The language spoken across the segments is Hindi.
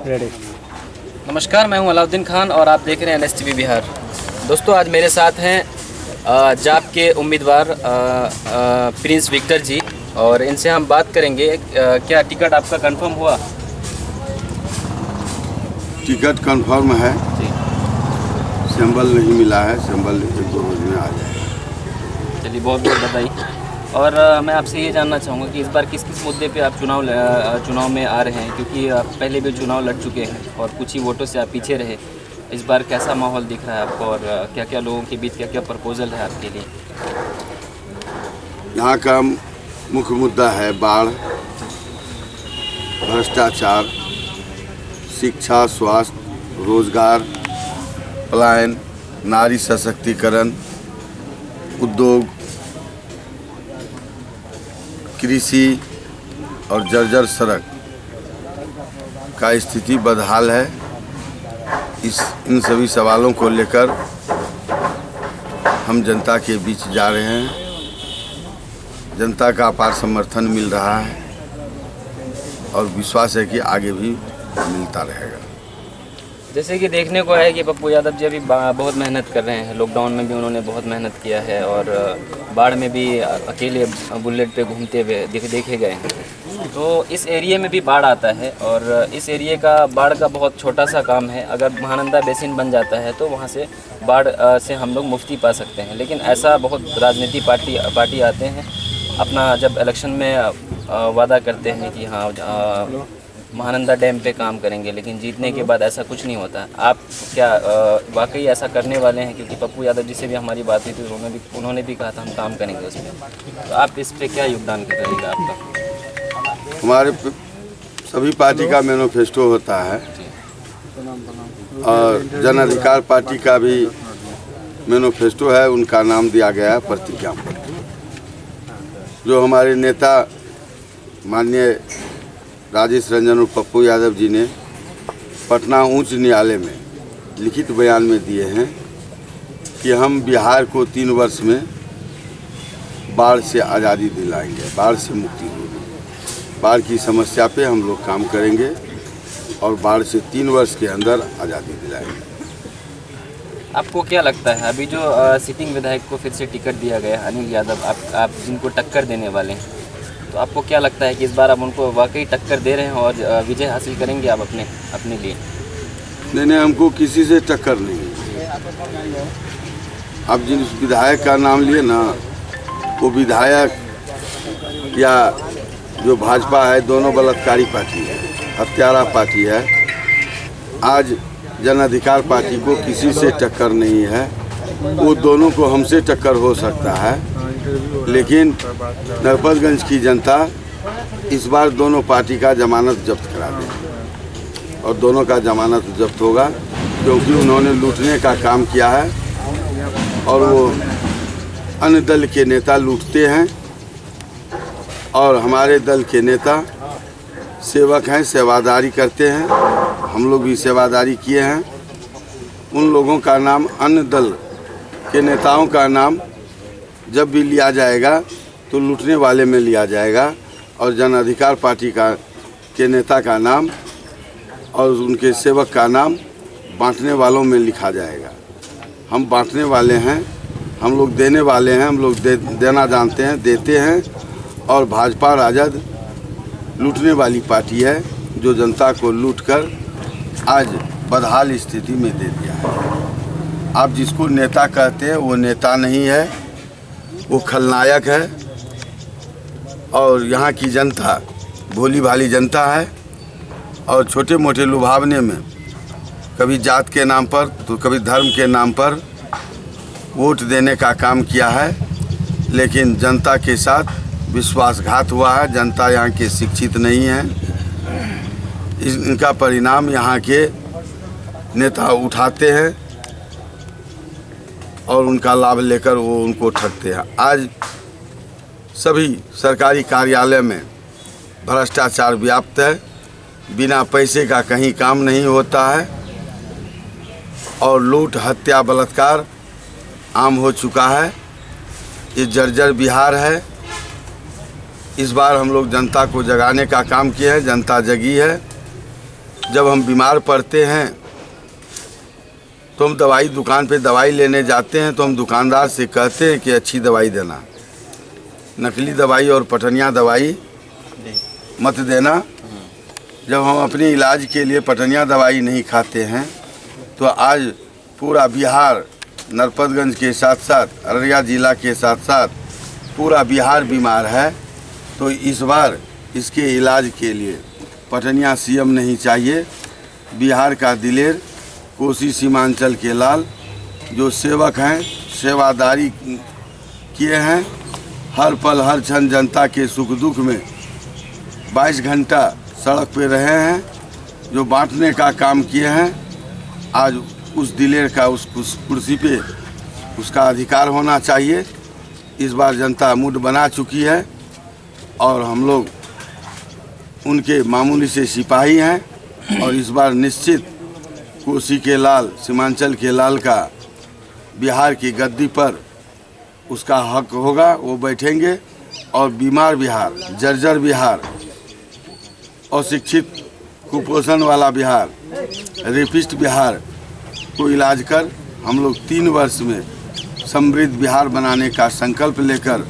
रेडी। नमस्कार, मैं हूं अलाउद्दीन खान और आप देख रहे हैं NSTV बिहार। दोस्तों, आज मेरे साथ हैं जाप के उम्मीदवार प्रिंस विक्टर जी और इनसे हम बात करेंगे। क्या टिकट आपका कंफर्म हुआ? टिकट कंफर्म है, जी, सिंबल नहीं मिला है। सिंबल 1-2 रोज में आ जाएगा। चलिए, बहुत बहुत बधाई। और मैं आपसे ये जानना चाहूँगा कि इस बार किस किस मुद्दे पे आप चुनाव में आ रहे हैं, क्योंकि आप पहले भी चुनाव लड़ चुके हैं और कुछ ही वोटों से आप पीछे रहे। इस बार कैसा माहौल दिख रहा है आपको और क्या क्या लोगों के बीच क्या क्या प्रपोजल है आपके लिए? यहाँ का मुख्य मुद्दा है बाढ़, भ्रष्टाचार, शिक्षा, स्वास्थ्य, रोजगार, पलायन, नारी सशक्तिकरण, उद्योग, कृषि और जर्जर सड़क का स्थिति बदहाल है। इन सभी सवालों को लेकर हम जनता के बीच जा रहे हैं। जनता का अपार समर्थन मिल रहा है और विश्वास है कि आगे भी मिलता रहेगा। जैसे कि देखने को है कि पप्पू यादव जी अभी बहुत मेहनत कर रहे हैं। लॉकडाउन में भी उन्होंने बहुत मेहनत किया है और बाढ़ में भी अकेले बुलेट पे घूमते हुए देखे गए हैं। तो इस एरिया में भी बाढ़ आता है और इस एरिया का बाढ़ का बहुत छोटा सा काम है। अगर महानंदा बेसिन बन जाता है तो वहाँ से बाढ़ से हम लोग मुक्ति पा सकते हैं। लेकिन ऐसा बहुत राजनीतिक पार्टी आते हैं, अपना जब इलेक्शन में वादा करते हैं कि हाँ महानंदा डैम पे काम करेंगे, लेकिन जीतने के बाद ऐसा कुछ नहीं होता। आप क्या वाकई ऐसा करने वाले हैं? क्योंकि पप्पू यादव जी से भी हमारी बात हुई थी, उन्होंने भी कहा था हम काम करेंगे उसमें। तो आप इस पे क्या योगदान रहेगा आपका? हमारे सभी पार्टी का मैनिफेस्टो होता है और जन अधिकार पार्टी का भी मैनिफेस्टो है। उनका नाम दिया गया है प्रतिज्ञा पत्र, जो हमारे नेता माननीय राजेश रंजन और पप्पू यादव जी ने पटना उच्च न्यायालय में लिखित बयान में दिए हैं कि हम बिहार को 3 वर्ष में बाढ़ से आज़ादी दिलाएंगे, बाढ़ से मुक्ति होगी। बाढ़ की समस्या पे हम लोग काम करेंगे और बाढ़ से 3 वर्ष के अंदर आज़ादी दिलाएंगे। आपको क्या लगता है, अभी जो सिटिंग विधायक को फिर से टिकट दिया गया अनिल यादव, आप जिनको टक्कर देने वाले हैं, तो आपको क्या लगता है कि इस बार आप उनको वाकई टक्कर दे रहे हैं और विजय हासिल करेंगे आप अपने लिए? नहीं, हमको किसी से टक्कर नहीं है। आप जिन विधायक का नाम लिए ना, वो विधायक या जो भाजपा है, दोनों बलात्कारी पार्टी है, हत्यारा पार्टी है। आज जन अधिकार पार्टी को किसी से टक्कर नहीं है। वो दोनों को हमसे टक्कर हो सकता है, लेकिन नरपतगंज की जनता इस बार दोनों पार्टी का जमानत जब्त करा देगी और दोनों का जमानत जब्त होगा, क्योंकि उन्होंने लूटने का काम किया है और वो अन्य दल के नेता लूटते हैं और हमारे दल के नेता सेवक हैं, सेवादारी करते हैं। हम लोग भी सेवादारी किए हैं। उन लोगों का नाम, अन्य दल के नेताओं का नाम जब भी लिया जाएगा तो लूटने वाले में लिया जाएगा और जन अधिकार पार्टी के नेता का नाम और उनके सेवक का नाम बांटने वालों में लिखा जाएगा। हम बांटने वाले हैं, हम लोग देने वाले हैं। हम लोग देना जानते हैं, देते हैं। और भाजपा राजद लूटने वाली पार्टी है, जो जनता को लूटकर आज बदहाल स्थिति में दे दिया है। आप जिसको नेता कहते हैं वो नेता नहीं है, वो खलनायक है। और यहाँ की जनता भोली भाली जनता है और छोटे मोटे लुभावने में कभी जात के नाम पर तो कभी धर्म के नाम पर वोट देने का काम किया है, लेकिन जनता के साथ विश्वासघात हुआ है। जनता यहाँ के शिक्षित नहीं है। इनका परिणाम यहाँ के नेता उठाते हैं और उनका लाभ लेकर वो उनको ठगते हैं। आज सभी सरकारी कार्यालय में भ्रष्टाचार व्याप्त है। बिना पैसे का कहीं काम नहीं होता है और लूट, हत्या, बलात्कार आम हो चुका है। ये जर्जर बिहार है। इस बार हम लोग जनता को जगाने का काम किए हैं। जनता जगी है। जब हम बीमार पड़ते हैं तो हम दवाई दुकान पे दवाई लेने जाते हैं तो हम दुकानदार से कहते हैं कि अच्छी दवाई देना, नकली दवाई और पटनिया दवाई मत देना। जब हम अपने इलाज के लिए पटनिया दवाई नहीं खाते हैं तो आज पूरा बिहार नरपतगंज के साथ साथ अररिया ज़िला के साथ साथ पूरा बिहार बीमार है। तो इस बार इसके इलाज के लिए पटनिया सीएम नहीं चाहिए। बिहार का दिलेर कोसी सीमांचल के लाल जो सेवक हैं, सेवादारी किए हैं, हर पल हर क्षण जनता के सुख दुख में 22 घंटा सड़क पे रहे हैं, जो बांटने का काम किए हैं। आज उस दिलेर का उस कुर्सी पे उसका अधिकार होना चाहिए। इस बार जनता मूड बना चुकी है और हम लोग उनके मामूली से सिपाही हैं और इस बार निश्चित कोसी के लाल, सीमांचल के लाल का बिहार की गद्दी पर उसका हक होगा, वो बैठेंगे और बीमार बिहार, जर्जर बिहार, अशिक्षित कुपोषण वाला बिहार, रेपिस्ट बिहार को इलाज कर हम लोग 3 वर्ष में समृद्ध बिहार बनाने का संकल्प लेकर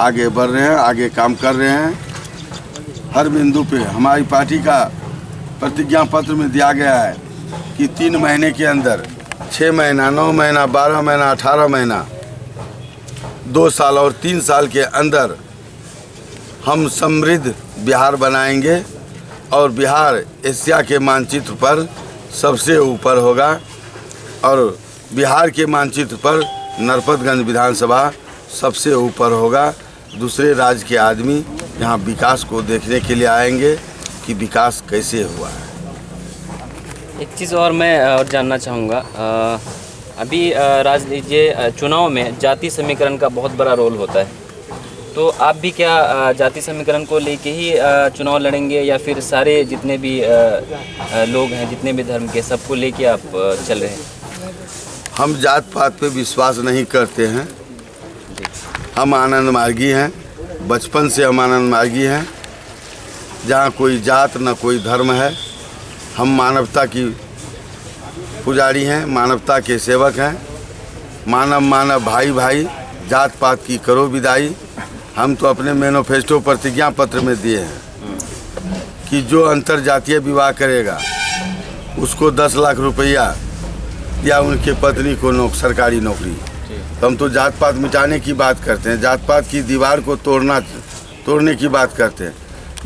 आगे बढ़ रहे हैं, आगे काम कर रहे हैं। हर बिंदु पे हमारी पार्टी का प्रतिज्ञा पत्र में दिया गया है कि 3 महीने के अंदर 6 महीना, 9 महीना, 12 महीना, 18 महीना, 2 साल और 3 साल के अंदर हम समृद्ध बिहार बनाएंगे और बिहार एशिया के मानचित्र पर सबसे ऊपर होगा और बिहार के मानचित्र पर नरपतगंज विधानसभा सबसे ऊपर होगा। दूसरे राज्य के आदमी यहाँ विकास को देखने के लिए आएंगे कि विकास कैसे हुआ है। एक चीज़ और मैं और जानना चाहूँगा, अभी राजनीति चुनाव में जाति समीकरण का बहुत बड़ा रोल होता है, तो आप भी क्या जाति समीकरण को लेके ही चुनाव लड़ेंगे या फिर सारे जितने भी लोग हैं, जितने भी धर्म के, सबको लेके आप चल रहे हैं? हम जात पात पे विश्वास नहीं करते हैं। हम आनंद मार्गी हैं, बचपन से हम आनंद मार्गी हैं। जहाँ कोई जात न कोई धर्म है। हम मानवता की पुजारी हैं, मानवता के सेवक हैं। मानव मानव भाई भाई, जात पात की करो विदाई। हम तो अपने मैनिफेस्टो प्रतिज्ञा पत्र में दिए हैं कि जो अंतर जातीय विवाह करेगा उसको 10 लाख रुपया या उनके पत्नी को सरकारी नौकरी। तो हम तो जात पात मिटाने की बात करते हैं, जात पात की दीवार को तोड़ने की बात करते हैं।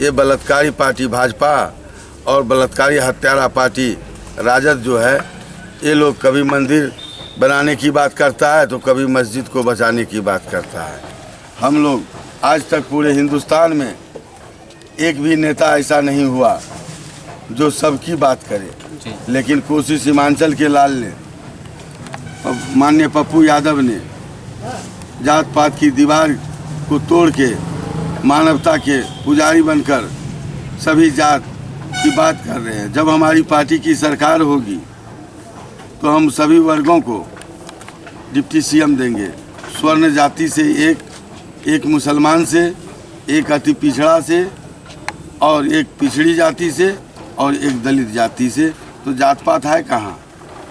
ये बलात्कारी पार्टी भाजपा और बलात्कारी हत्यारा पार्टी राजद जो है, ये लोग कभी मंदिर बनाने की बात करता है तो कभी मस्जिद को बचाने की बात करता है। हम लोग आज तक पूरे हिंदुस्तान में एक भी नेता ऐसा नहीं हुआ जो सबकी बात करे, लेकिन कोसी सीमांचल के लाल ने, माननीय पप्पू यादव ने जात पात की दीवार को तोड़ के मानवता के पुजारी बनकर सभी जात की बात कर रहे हैं। जब हमारी पार्टी की सरकार होगी तो हम सभी वर्गों को डिप्टी सीएम देंगे। स्वर्ण जाति से एक मुसलमान से, एक अति पिछड़ा से और एक पिछड़ी जाति से और एक दलित जाति से। तो जात पात है कहाँ?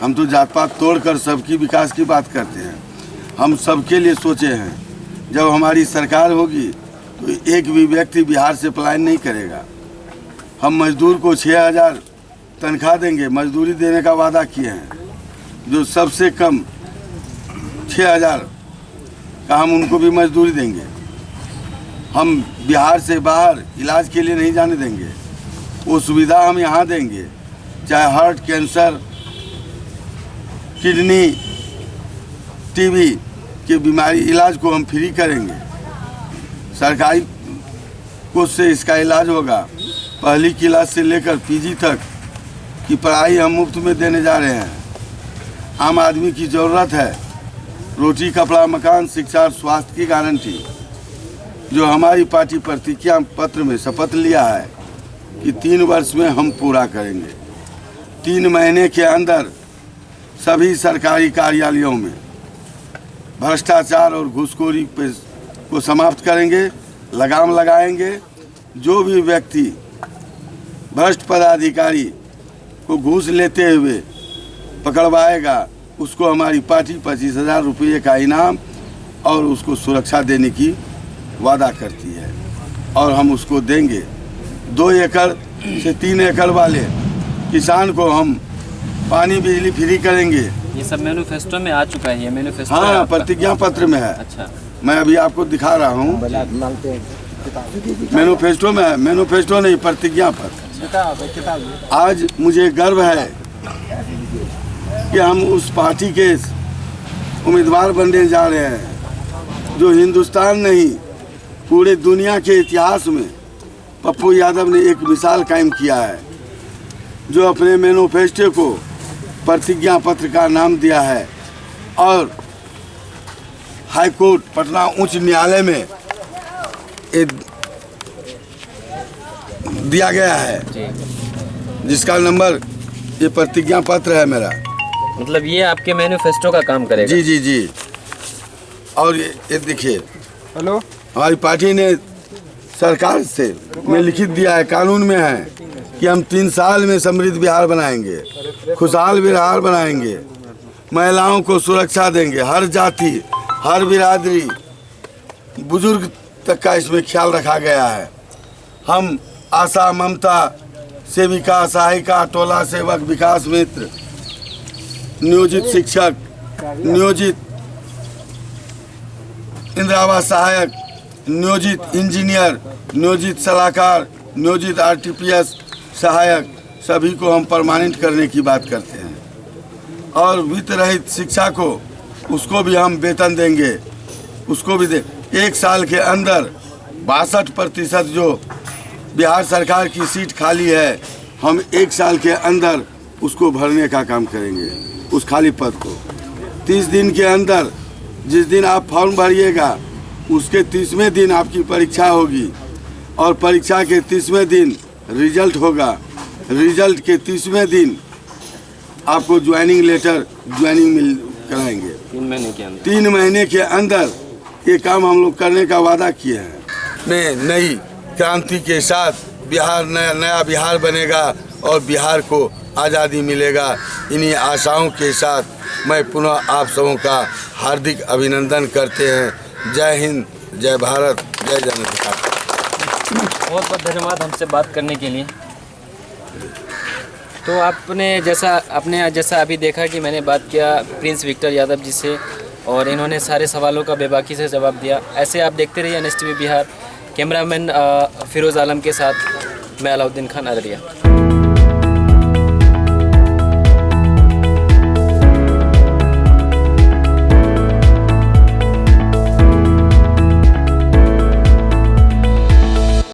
हम तो जात पात तोड़कर सबकी विकास की बात करते हैं। हम सबके लिए सोचे हैं। जब हमारी सरकार होगी तो एक भी व्यक्ति बिहार से पलायन नहीं करेगा। हम मजदूर को 6000 तनख्वाह देंगे, मजदूरी देने का वादा किए हैं। जो सबसे कम 6000 का हम उनको भी मजदूरी देंगे। हम बिहार से बाहर इलाज के लिए नहीं जाने देंगे, वो सुविधा हम यहाँ देंगे। चाहे हार्ट, कैंसर, किडनी, टीबी की बीमारी इलाज को हम फ्री करेंगे। सरकारी कोष से इसका इलाज होगा। पहली क्लास से लेकर पीजी तक की पढ़ाई हम मुफ्त में देने जा रहे हैं। आम आदमी की ज़रूरत है रोटी, कपड़ा, मकान, शिक्षा और स्वास्थ्य की गारंटी, जो हमारी पार्टी प्रतिज्ञा पत्र में शपथ लिया है कि 3 वर्ष में हम पूरा करेंगे। 3 महीने के अंदर सभी सरकारी कार्यालयों में भ्रष्टाचार और घूसखोरी को समाप्त करेंगे, लगाम लगाएंगे। जो भी व्यक्ति भ्रष्ट पदाधिकारी को घूस लेते हुए पकड़वाएगा उसको हमारी पार्टी 25,000 रुपये का इनाम और उसको सुरक्षा देने की वादा करती है और हम उसको देंगे। 2 एकड़ से 3 एकड़ वाले किसान को हम पानी बिजली फ्री करेंगे। ये सब मैनिफेस्टो में आ चुका है, ये मैनिफेस्टो है हाँ, आपका? प्रतिज्ञा पत्र में है। अच्छा, मैं अभी आपको दिखा रहा हूँ। मैनिफेस्टो में है, मैनिफेस्टो नहीं, प्रतिज्ञा पत्र। आज मुझे गर्व है कि हम उस पार्टी के उम्मीदवार बनने जा रहे हैं जो हिंदुस्तान नहीं पूरे दुनिया के इतिहास में पप्पू यादव ने एक मिसाल कायम किया है, जो अपने मैनिफेस्टो को प्रतिज्ञा पत्र का नाम दिया है और हाई कोर्ट पटना उच्च न्यायालय में दिया गया है, जिसका नंबर ये प्रतिज्ञा पत्र है मेरा। मतलब ये आपके मैनिफेस्टो का काम करेगा? जी जी जी। और ये देखिए, हेलो, हमारी पार्टी ने सरकार से में लिखित दिया है, कानून में है कि हम 3 साल में समृद्ध बिहार बनाएंगे, खुशहाल बिहार बनाएंगे, महिलाओं को सुरक्षा देंगे, हर जाति हर बिरादरी बुजुर्ग तक का इसमें ख्याल रखा गया है। हम आशा ममता सेविका सहायिका टोला सेवक विकास मित्र नियोजित शिक्षक नियोजित इंदिरा आवास सहायक नियोजित इंजीनियर नियोजित सलाहकार नियोजित RTPS सहायक सभी को हम परमानेंट करने की बात करते हैं और वित्त रहित शिक्षा को उसको भी हम वेतन देंगे, उसको भी दे। 1 साल के अंदर 62% जो बिहार सरकार की सीट खाली है, हम 1 साल के अंदर उसको भरने का काम करेंगे, उस खाली पद को। 30 दिन के अंदर जिस दिन आप फॉर्म भरिएगा उसके 30वें दिन आपकी परीक्षा होगी और परीक्षा के 30वें दिन रिजल्ट होगा। रिजल्ट के 30वें दिन आपको ज्वाइनिंग लेटर मिल कराएंगे। 3 महीने के अंदर 3 महीने के अंदर ये काम हम लोग करने का वादा किए हैं। नई क्रांति के साथ बिहार नया बिहार बनेगा और बिहार को आज़ादी मिलेगा। इन्हीं आशाओं के साथ मैं पुनः आप सबों का हार्दिक अभिनंदन करते हैं। जय हिंद, जय भारत, जय जनता। बहुत बहुत धन्यवाद हमसे बात करने के लिए। तो आपने जैसा अभी देखा कि मैंने बात किया प्रिंस विक्टर यादव जी से और इन्होंने सारे सवालों का बेबाकी से जवाब दिया। ऐसे आप देखते रहिए NSTV बिहार। कैमरामैन फिरोज़ आलम के साथ मैं अलाउद्दीन खान अररिया।